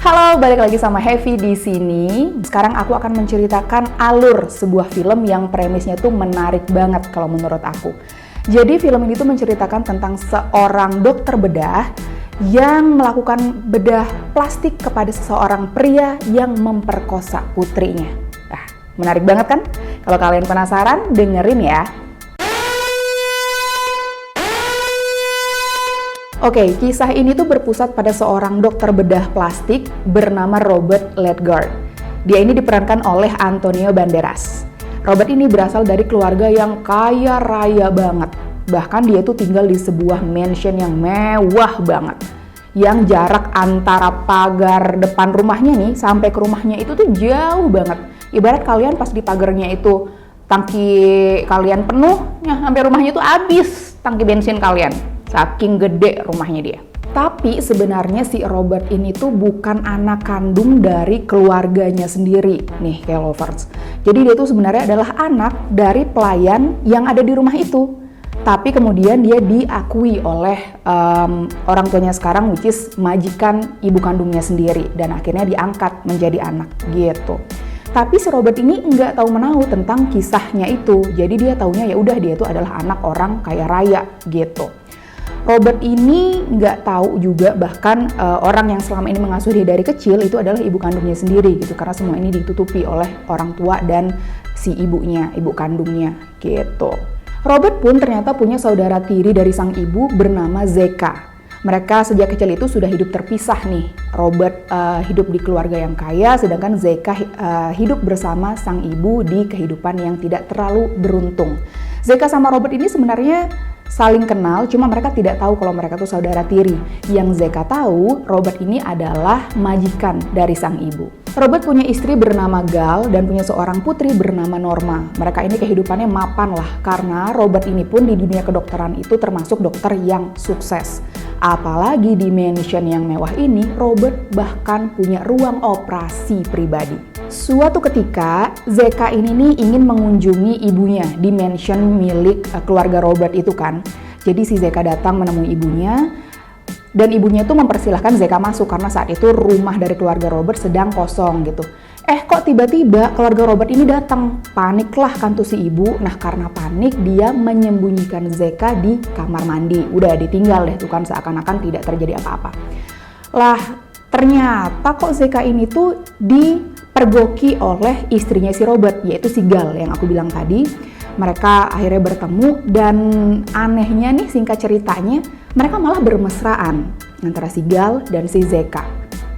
Halo, balik lagi sama Heavy di sini. Sekarang aku akan menceritakan alur sebuah film yang premisnya tuh menarik banget kalau menurut aku. Jadi film ini tuh menceritakan tentang seorang dokter bedah yang melakukan bedah plastik kepada seseorang pria yang memperkosa putrinya. Nah, menarik banget kan? Kalau kalian penasaran, dengerin ya. Oke, kisah ini tuh berpusat pada seorang dokter bedah plastik bernama Robert Ledgard. Dia ini diperankan oleh Antonio Banderas. Robert ini berasal dari keluarga yang kaya raya banget. Bahkan dia tuh tinggal di sebuah mansion yang mewah banget. Yang jarak antara pagar depan rumahnya nih sampai ke rumahnya itu tuh jauh banget. Ibarat kalian pas di pagarnya itu tangki kalian penuh, ya sampai rumahnya tuh habis tangki bensin kalian. Saking gede rumahnya dia. Tapi sebenarnya si Robert ini tuh bukan anak kandung dari keluarganya sendiri. Nih, kayak lovers. Jadi dia tuh sebenarnya adalah anak dari pelayan yang ada di rumah itu. Tapi kemudian dia diakui oleh orang tuanya sekarang, which is majikan ibu kandungnya sendiri. Dan akhirnya diangkat menjadi anak gitu. Tapi si Robert ini nggak tahu menahu tentang kisahnya itu. Jadi dia taunya ya udah dia tuh adalah anak orang kaya raya gitu. Robert ini nggak tahu juga bahkan orang yang selama ini mengasuh dia dari kecil itu adalah ibu kandungnya sendiri gitu, karena semua ini ditutupi oleh orang tua dan si ibunya, ibu kandungnya gitu. Robert pun ternyata punya saudara tiri dari sang ibu bernama Zeka. Mereka sejak kecil itu sudah hidup terpisah nih. Robert hidup di keluarga yang kaya, sedangkan Zeka hidup bersama sang ibu di kehidupan yang tidak terlalu beruntung. Zeka sama Robert ini sebenarnya saling kenal, cuma mereka tidak tahu kalau mereka tuh saudara tiri. Yang Zeka tahu, Robert ini adalah majikan dari sang ibu. Robert punya istri bernama Gal dan punya seorang putri bernama Norma. Mereka ini kehidupannya mapan lah, karena Robert ini pun di dunia kedokteran itu termasuk dokter yang sukses. Apalagi di mansion yang mewah ini, Robert bahkan punya ruang operasi pribadi. Suatu ketika, Zeka ini nih ingin mengunjungi ibunya di mansion milik keluarga Robert itu kan. Jadi si Zeka datang menemui ibunya, dan ibunya tuh mempersilahkan Zeka masuk karena saat itu rumah dari keluarga Robert sedang kosong gitu. Kok tiba-tiba keluarga Robert ini datang? Paniklah kan tuh si ibu. Nah karena panik dia menyembunyikan Zeka di kamar mandi. Udah ditinggal deh tuh kan, seakan-akan tidak terjadi apa-apa. Lah ternyata kok Zeka ini tuh dipergoki oleh istrinya si Robert, yaitu si Gal yang aku bilang tadi. Mereka akhirnya bertemu dan anehnya nih, singkat ceritanya, mereka malah bermesraan antara si Gal dan si Zeka.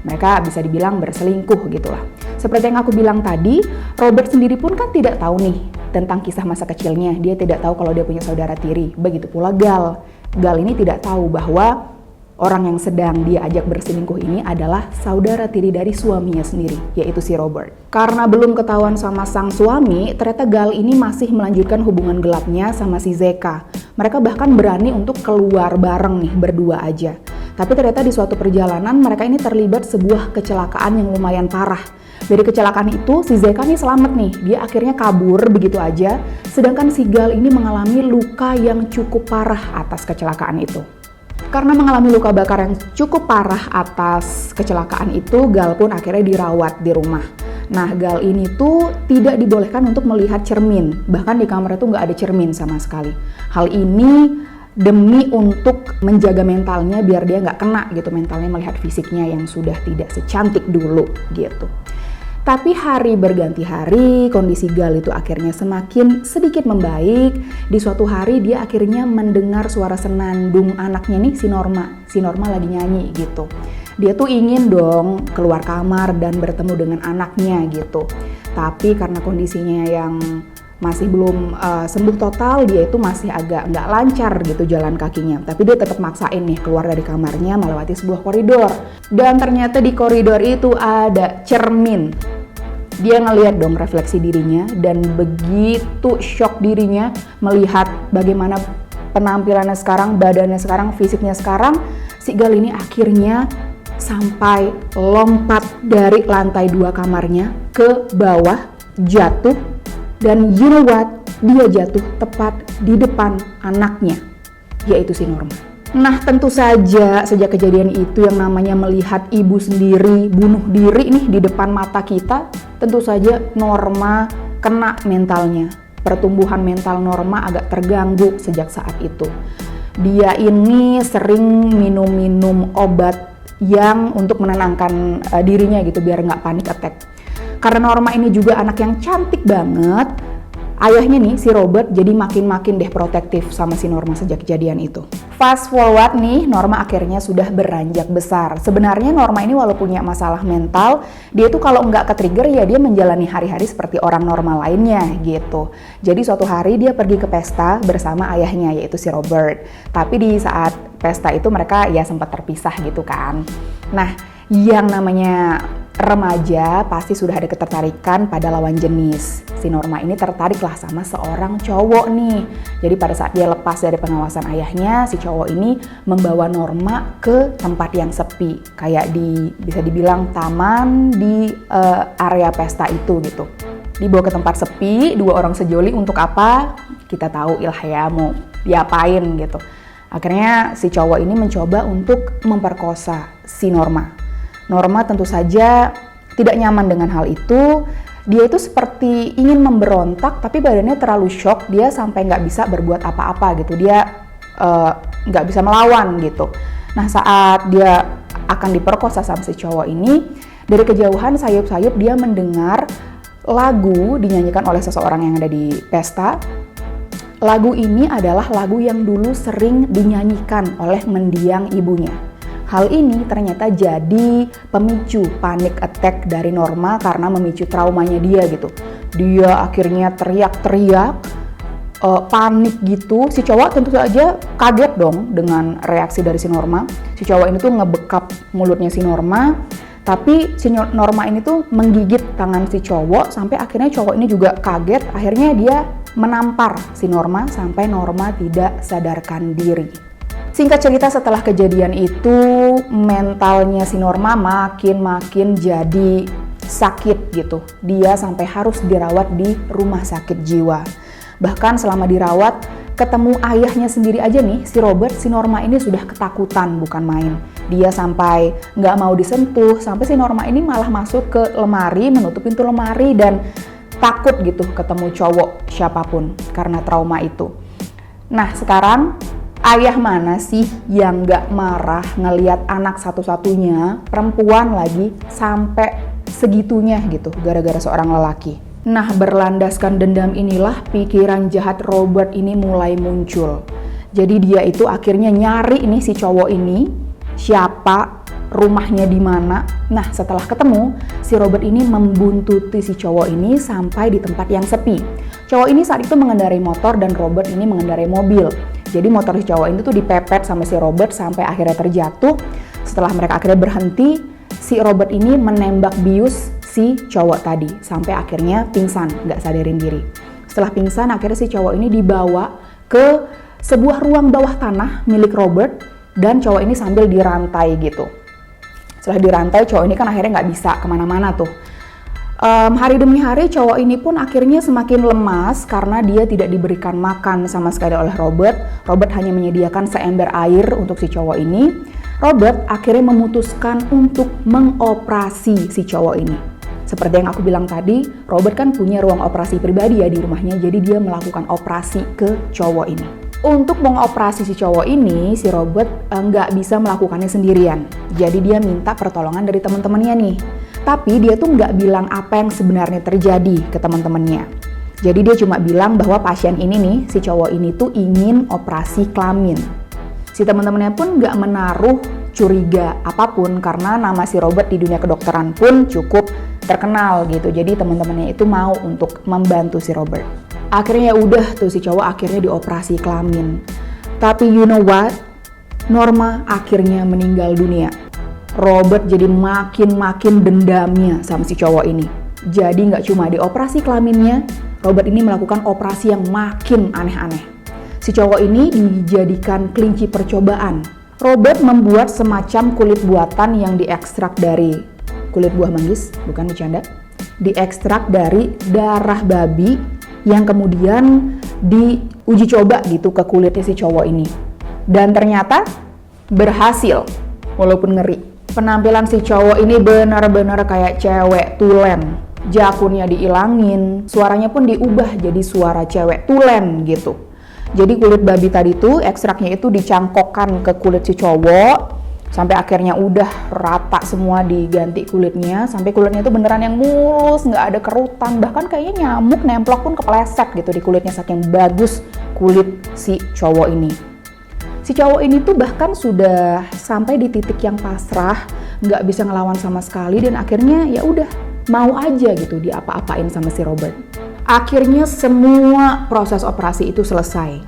Mereka bisa dibilang berselingkuh gitulah. Seperti yang aku bilang tadi, Robert sendiri pun kan tidak tahu nih tentang kisah masa kecilnya. Dia tidak tahu kalau dia punya saudara tiri. Begitu pula Gal. Gal ini tidak tahu bahwa orang yang sedang dia ajak berselingkuh ini adalah saudara tiri dari suaminya sendiri, yaitu si Robert. Karena belum ketahuan sama sang suami, ternyata Gal ini masih melanjutkan hubungan gelapnya sama si Zeka. Mereka bahkan berani untuk keluar bareng nih, berdua aja. Tapi ternyata di suatu perjalanan mereka ini terlibat sebuah kecelakaan yang lumayan parah. Dari kecelakaan itu si Zeka nih selamat nih, dia akhirnya kabur begitu aja. Sedangkan si Gal ini mengalami luka yang cukup parah atas kecelakaan itu. Karena mengalami luka bakar yang cukup parah atas kecelakaan itu, Gal pun akhirnya dirawat di rumah. Nah, Gal ini tuh tidak dibolehkan untuk melihat cermin. Bahkan di kamar itu nggak ada cermin sama sekali. Hal ini demi untuk menjaga mentalnya biar dia nggak kena gitu, mentalnya melihat fisiknya yang sudah tidak secantik dulu gitu. Tapi hari berganti hari, kondisi Gal itu akhirnya semakin sedikit membaik. Di suatu hari dia akhirnya mendengar suara senandung anaknya nih, si Norma. Si Norma lagi nyanyi gitu. Dia tuh ingin dong keluar kamar dan bertemu dengan anaknya gitu. Tapi karena kondisinya yang masih belum sembuh total, dia itu masih agak nggak lancar gitu jalan kakinya. Tapi dia tetap maksain nih keluar dari kamarnya melewati sebuah koridor. Dan ternyata di koridor itu ada cermin. Dia ngelihat dong refleksi dirinya dan begitu shock dirinya melihat bagaimana penampilannya sekarang, badannya sekarang, fisiknya sekarang. Si Gal ini akhirnya sampai lompat dari lantai 2 kamarnya ke bawah, jatuh. Dan you know what? Dia jatuh tepat di depan anaknya, yaitu si Norma. Nah, tentu saja sejak kejadian itu yang namanya melihat ibu sendiri bunuh diri nih di depan mata kita, tentu saja Norma kena mentalnya. Pertumbuhan mental Norma agak terganggu sejak saat itu. Dia ini sering minum-minum obat yang untuk menenangkan dirinya gitu biar nggak panik attack. Karena Norma ini juga anak yang cantik banget, ayahnya nih si Robert jadi makin-makin deh protektif sama si Norma sejak kejadian itu. Fast forward nih, Norma akhirnya sudah beranjak besar. Sebenarnya Norma ini walaupun punya masalah mental, dia tuh kalau nggak ke-trigger ya dia menjalani hari-hari seperti orang normal lainnya gitu. Jadi suatu hari dia pergi ke pesta bersama ayahnya yaitu si Robert. Tapi di saat pesta itu mereka ya sempat terpisah gitu kan. Nah, yang namanya remaja pasti sudah ada ketertarikan pada lawan jenis. Si Norma ini tertariklah sama seorang cowok nih. Jadi pada saat dia lepas dari pengawasan ayahnya, si cowok ini membawa Norma ke tempat yang sepi. Kayak bisa dibilang taman di area pesta itu gitu. Dibawa ke tempat sepi, dua orang sejoli untuk apa? Kita tahu lah ya mau diapain gitu. Akhirnya si cowok ini mencoba untuk memperkosa si Norma. Norma tentu saja tidak nyaman dengan hal itu. Dia itu seperti ingin memberontak, tapi badannya terlalu shock. Dia sampai nggak bisa berbuat apa-apa gitu. Dia nggak bisa melawan gitu. Nah, saat dia akan diperkosa sama si cowok ini, dari kejauhan sayup-sayup dia mendengar lagu dinyanyikan oleh seseorang yang ada di pesta. Lagu ini adalah lagu yang dulu sering dinyanyikan oleh mendiang ibunya. Hal ini ternyata jadi pemicu panic attack dari Norma karena memicu traumanya dia gitu. Dia akhirnya teriak-teriak, panik gitu. Si cowok tentu saja kaget dong dengan reaksi dari si Norma. Si cowok ini tuh ngebekap mulutnya si Norma, tapi si Norma ini tuh menggigit tangan si cowok sampai akhirnya cowok ini juga kaget. Akhirnya dia menampar si Norma sampai Norma tidak sadarkan diri. Singkat cerita, setelah kejadian itu mentalnya si Norma makin jadi sakit gitu. Dia sampai harus dirawat di rumah sakit jiwa. Bahkan selama dirawat, ketemu ayahnya sendiri aja nih, si Robert, si Norma ini sudah ketakutan bukan main. Dia sampai nggak mau disentuh, sampai si Norma ini malah masuk ke lemari, menutup pintu lemari dan takut gitu ketemu cowok siapapun karena trauma itu. Nah, sekarang ayah mana sih yang gak marah ngelihat anak satu-satunya, perempuan lagi, sampai segitunya gitu gara-gara seorang lelaki. Nah, berlandaskan dendam inilah pikiran jahat Robert ini mulai muncul. Jadi dia itu akhirnya nyari ini si cowok ini, siapa, rumahnya di mana. Nah, setelah ketemu, si Robert ini membuntuti si cowok ini sampai di tempat yang sepi. Cowok ini saat itu mengendarai motor dan Robert ini mengendarai mobil. Jadi motor si cowok ini tuh dipepet sama si Robert sampai akhirnya terjatuh. Setelah mereka akhirnya berhenti, si Robert ini menembak bius si cowok tadi sampai akhirnya pingsan, nggak sadarin diri. Setelah pingsan, akhirnya si cowok ini dibawa ke sebuah ruang bawah tanah milik Robert dan cowok ini sambil dirantai gitu. Setelah dirantai, cowok ini kan akhirnya nggak bisa kemana-mana tuh. Hari demi hari cowok ini pun akhirnya semakin lemas karena dia tidak diberikan makan sama sekali oleh Robert. Robert hanya menyediakan seember air untuk si cowok ini. Robert akhirnya memutuskan untuk mengoperasi si cowok ini. Seperti yang aku bilang tadi, Robert kan punya ruang operasi pribadi ya di rumahnya, jadi dia melakukan operasi ke cowok ini. Untuk mengoperasi si cowok ini, si Robert nggak bisa melakukannya sendirian. Jadi dia minta pertolongan dari teman-temannya nih. Tapi dia tuh nggak bilang apa yang sebenarnya terjadi ke teman-temannya. Jadi dia cuma bilang bahwa pasien ini nih, si cowok ini tuh ingin operasi kelamin. Si teman-temannya pun nggak menaruh curiga apapun karena nama si Robert di dunia kedokteran pun cukup terkenal gitu. Jadi teman-temannya itu mau untuk membantu si Robert. Akhirnya ya udah tuh si cowok akhirnya dioperasi kelamin. Tapi you know what? Norma akhirnya meninggal dunia. Robert jadi makin dendamnya sama si cowok ini. Jadi nggak cuma dioperasi kelaminnya, Robert ini melakukan operasi yang makin aneh-aneh. Si cowok ini dijadikan kelinci percobaan. Robert membuat semacam kulit buatan yang diekstrak dari kulit buah manggis, bukan bercanda. Diekstrak dari darah babi yang kemudian diuji coba gitu ke kulitnya si cowok ini. Dan ternyata berhasil, walaupun ngeri. Penampilan si cowok ini benar-benar kayak cewek tulen. Jakunnya diilangin, suaranya pun diubah jadi suara cewek tulen gitu. Jadi kulit babi tadi tuh, ekstraknya itu dicangkokkan ke kulit si cowok, sampai akhirnya udah rata semua diganti kulitnya, sampai kulitnya itu beneran yang mulus, nggak ada kerutan, bahkan kayaknya nyamuk nemplok pun kepleset gitu di kulitnya, saking bagus kulit si cowok ini. Si cowok ini tuh bahkan sudah sampai di titik yang pasrah, nggak bisa ngelawan sama sekali, dan akhirnya ya udah mau aja gitu diapa-apain sama si Robert. Akhirnya semua proses operasi itu selesai.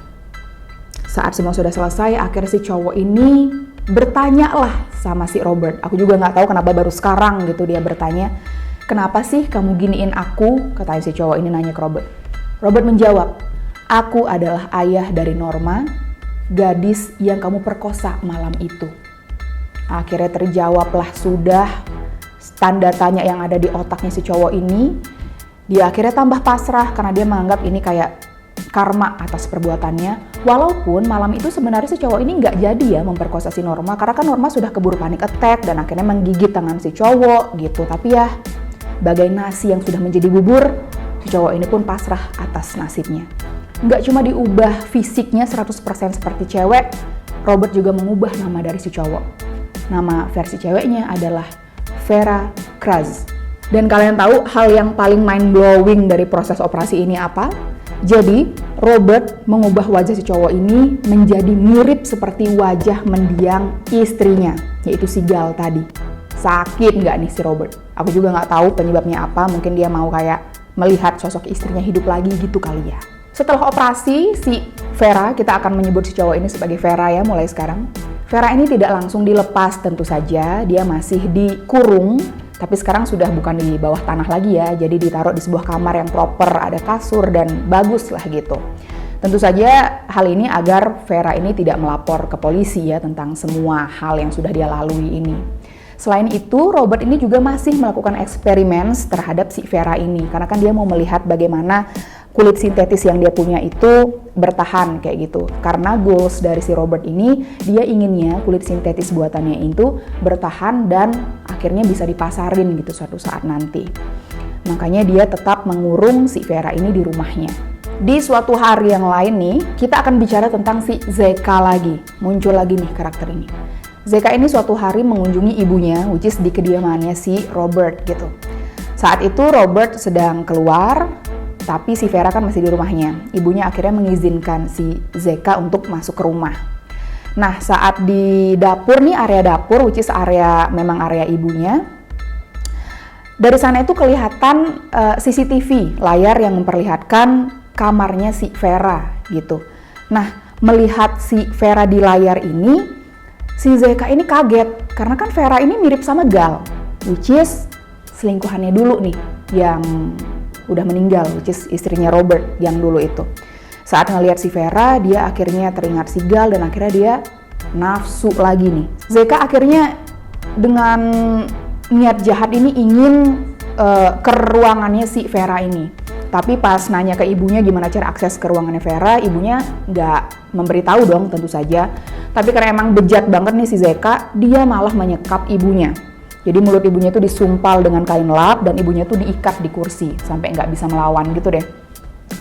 Saat semua sudah selesai, akhirnya si cowok ini bertanya lah sama si Robert. Aku juga nggak tahu kenapa baru sekarang gitu dia bertanya, kenapa sih kamu giniin aku? Katanya si cowok ini nanya ke Robert. Robert menjawab, aku adalah ayah dari Norma, gadis yang kamu perkosa malam itu. Akhirnya terjawablah sudah tanda tanya yang ada di otaknya si cowok ini. Dia akhirnya tambah pasrah karena dia menganggap ini kayak karma atas perbuatannya. Walaupun malam itu sebenarnya si cowok ini nggak jadi ya memperkosa si Norma, karena kan Norma sudah keburu panik attack dan akhirnya menggigit tangan si cowok gitu. Tapi ya, bagai nasi yang sudah menjadi bubur, si cowok ini pun pasrah atas nasibnya. Nggak cuma diubah fisiknya 100% seperti cewek, Robert juga mengubah nama dari si cowok. Nama versi ceweknya adalah Vera Kraz. Dan kalian tahu hal yang paling mind-blowing dari proses operasi ini apa? Jadi, Robert mengubah wajah si cowok ini menjadi mirip seperti wajah mendiang istrinya, yaitu si Gal tadi. Sakit nggak nih si Robert? Aku juga nggak tahu penyebabnya apa, mungkin dia mau kayak melihat sosok istrinya hidup lagi gitu kali ya. Setelah operasi, si Vera, kita akan menyebut si cowok ini sebagai Vera ya mulai sekarang. Vera ini tidak langsung dilepas tentu saja, dia masih dikurung. Tapi sekarang sudah bukan di bawah tanah lagi ya, jadi ditaruh di sebuah kamar yang proper, ada kasur dan bagus lah gitu. Tentu saja hal ini agar Vera ini tidak melapor ke polisi ya tentang semua hal yang sudah dia lalui ini. Selain itu, Robert ini juga masih melakukan eksperimen terhadap si Vera ini, karena kan dia mau melihat bagaimana kulit sintetis yang dia punya itu bertahan kayak gitu. Karena goals dari si Robert ini, dia inginnya kulit sintetis buatannya itu bertahan dan akhirnya bisa dipasarin gitu suatu saat nanti. Makanya dia tetap mengurung si Vera ini di rumahnya. Di suatu hari yang lain nih, kita akan bicara tentang si Zeka lagi. Muncul lagi nih karakter ini. Zeka ini suatu hari mengunjungi ibunya, which is di kediamannya si Robert gitu. Saat itu Robert sedang keluar, tapi si Vera kan masih di rumahnya. Ibunya akhirnya mengizinkan si Zeka untuk masuk ke rumah. Nah, saat di dapur nih, area dapur, which is memang area ibunya. Dari sana itu kelihatan CCTV, layar yang memperlihatkan kamarnya si Vera gitu. Nah, melihat si Vera di layar ini, si Zeka ini kaget. Karena kan Vera ini mirip sama Gal, which is selingkuhannya dulu nih, yang udah meninggal, which is istrinya Robert yang dulu itu. Saat ngelihat si Vera, dia akhirnya teringat si Gal dan akhirnya dia nafsu lagi nih. Zeka akhirnya dengan niat jahat ini ingin ke ruangannya si Vera ini. Tapi pas nanya ke ibunya gimana cara akses ke ruangannya Vera, ibunya nggak memberitahu dong tentu saja. Tapi karena emang bejat banget nih si Zeka, dia malah menyekap ibunya. Jadi mulut ibunya itu disumpal dengan kain lap dan ibunya tuh diikat di kursi sampai nggak bisa melawan gitu deh.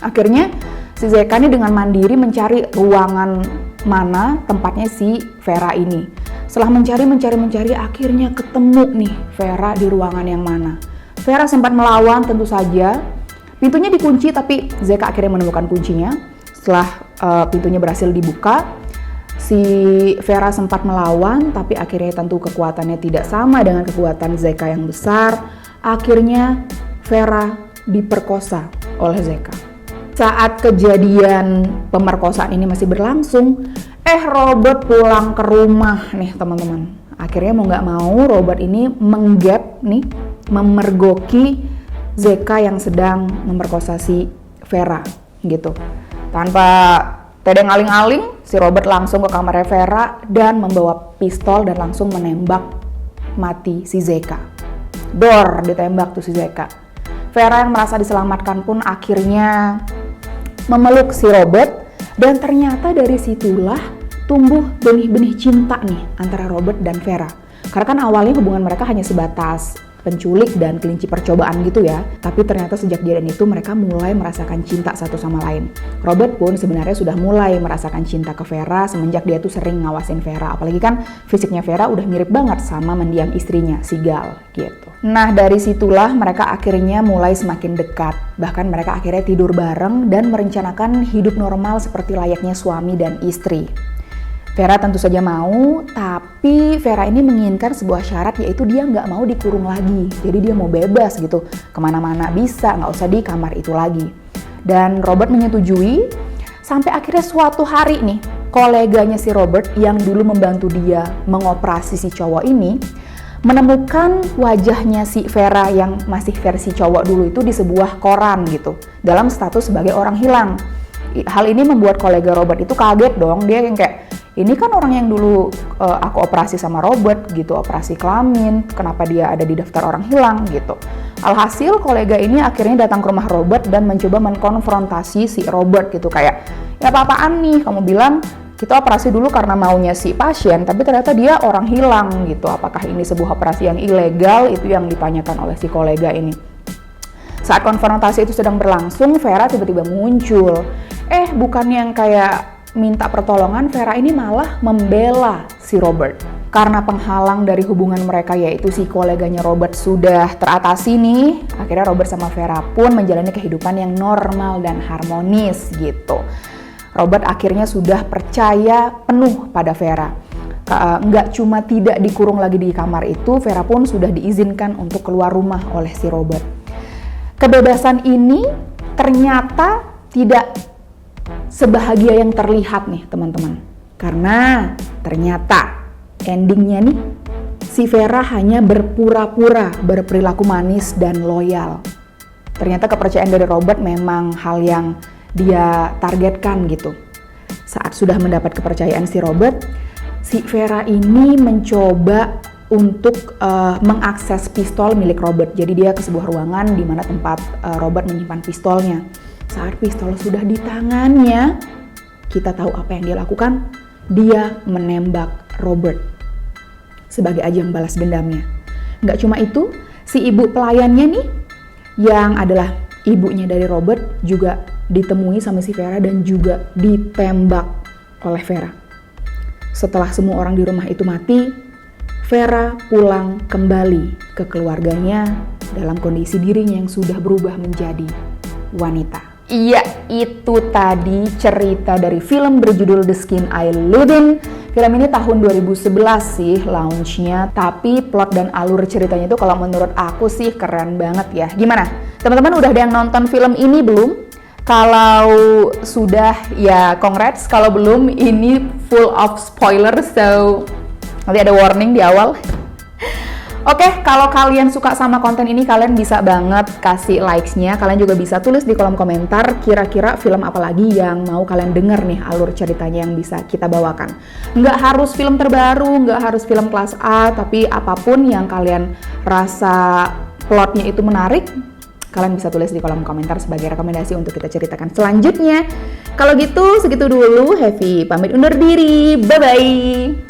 Akhirnya si Zeka ini dengan mandiri mencari ruangan mana tempatnya si Vera ini. Setelah mencari, akhirnya ketemu nih Vera di ruangan yang mana. Vera sempat melawan tentu saja. Pintunya dikunci tapi Zeka akhirnya menemukan kuncinya. Setelah pintunya berhasil dibuka, si Vera sempat melawan, tapi akhirnya tentu kekuatannya tidak sama dengan kekuatan Zeka yang besar. Akhirnya Vera diperkosa oleh Zeka. Saat kejadian pemerkosaan ini masih berlangsung, Robert pulang ke rumah nih teman-teman. Akhirnya mau nggak mau Robert ini memergoki Zeka yang sedang memperkosa si Vera gitu. Tanpa tedeng aling-aling, si Robert langsung ke kamarnya Vera dan membawa pistol dan langsung menembak mati si Zeka. Dor, ditembak tuh si Zeka. Vera yang merasa diselamatkan pun akhirnya memeluk si Robert dan ternyata dari situlah tumbuh benih-benih cinta nih antara Robert dan Vera. Karena kan awalnya hubungan mereka hanya sebatas penculik dan kelinci percobaan gitu ya. Tapi ternyata sejak kejadian itu mereka mulai merasakan cinta satu sama lain. Robert pun sebenarnya sudah mulai merasakan cinta ke Vera semenjak dia tuh sering ngawasin Vera. Apalagi kan fisiknya Vera udah mirip banget sama mendiang istrinya, si Gal gitu. Nah dari situlah mereka akhirnya mulai semakin dekat. Bahkan mereka akhirnya tidur bareng dan merencanakan hidup normal seperti layaknya suami dan istri. Vera tentu saja mau, tapi Vera ini menginginkan sebuah syarat, yaitu dia nggak mau dikurung lagi. Jadi dia mau bebas gitu, kemana-mana bisa, nggak usah di kamar itu lagi. Dan Robert menyetujui, sampai akhirnya suatu hari nih, koleganya si Robert yang dulu membantu dia mengoperasi si cowok ini, menemukan wajahnya si Vera yang masih versi cowok dulu itu di sebuah koran gitu, dalam status sebagai orang hilang. Hal ini membuat kolega Robert itu kaget dong, dia yang kayak, ini kan orang yang dulu aku operasi sama Robert gitu, operasi kelamin, kenapa dia ada di daftar orang hilang gitu. Alhasil kolega ini akhirnya datang ke rumah Robert dan mencoba mengkonfrontasi si Robert gitu, kayak, ya apa-apaan nih, kamu bilang kita operasi dulu karena maunya si pasien, tapi ternyata dia orang hilang gitu. Apakah ini sebuah operasi yang ilegal? Itu yang ditanyakan oleh si kolega ini. Saat konfrontasi itu sedang berlangsung, Vera tiba-tiba muncul. Bukan yang kayak minta pertolongan, Vera ini malah membela si Robert. Karena penghalang dari hubungan mereka, yaitu si koleganya Robert sudah teratasi nih, akhirnya Robert sama Vera pun menjalani kehidupan yang normal dan harmonis gitu. Robert akhirnya sudah percaya penuh pada Vera. Nggak cuma tidak dikurung lagi di kamar itu, Vera pun sudah diizinkan untuk keluar rumah oleh si Robert. Kebebasan ini ternyata tidak sebahagia yang terlihat nih teman-teman. Karena ternyata endingnya nih, si Vera hanya berpura-pura berperilaku manis dan loyal. Ternyata kepercayaan dari Robert memang hal yang dia targetkan gitu. Saat sudah mendapat kepercayaan si Robert, si Vera ini mencoba untuk mengakses pistol milik Robert. Jadi dia ke sebuah ruangan di mana tempat Robert menyimpan pistolnya. Saat pistol sudah di tangannya, kita tahu apa yang dia lakukan. Dia menembak Robert sebagai ajang balas dendamnya. Nggak cuma itu, si ibu pelayannya nih, yang adalah ibunya dari Robert, juga ditemui sama si Vera dan juga ditembak oleh Vera. Setelah semua orang di rumah itu mati, Vera pulang kembali ke keluarganya dalam kondisi dirinya yang sudah berubah menjadi wanita. Iya, itu tadi cerita dari film berjudul The Skin I Live In. Film ini tahun 2011 sih launch-nya, tapi plot dan alur ceritanya itu kalau menurut aku sih keren banget ya. Gimana? Teman-teman udah ada yang nonton film ini belum? Kalau sudah ya congrats, kalau belum ini full of spoiler, so nanti ada warning di awal. Oke, kalau kalian suka sama konten ini, kalian bisa banget kasih likes-nya. Kalian juga bisa tulis di kolom komentar kira-kira film apa lagi yang mau kalian denger nih alur ceritanya yang bisa kita bawakan. Nggak harus film terbaru, nggak harus film kelas A, tapi apapun yang kalian rasa plotnya itu menarik, kalian bisa tulis di kolom komentar sebagai rekomendasi untuk kita ceritakan selanjutnya. Kalau gitu, segitu dulu. Heavy pamit undur diri. Bye-bye!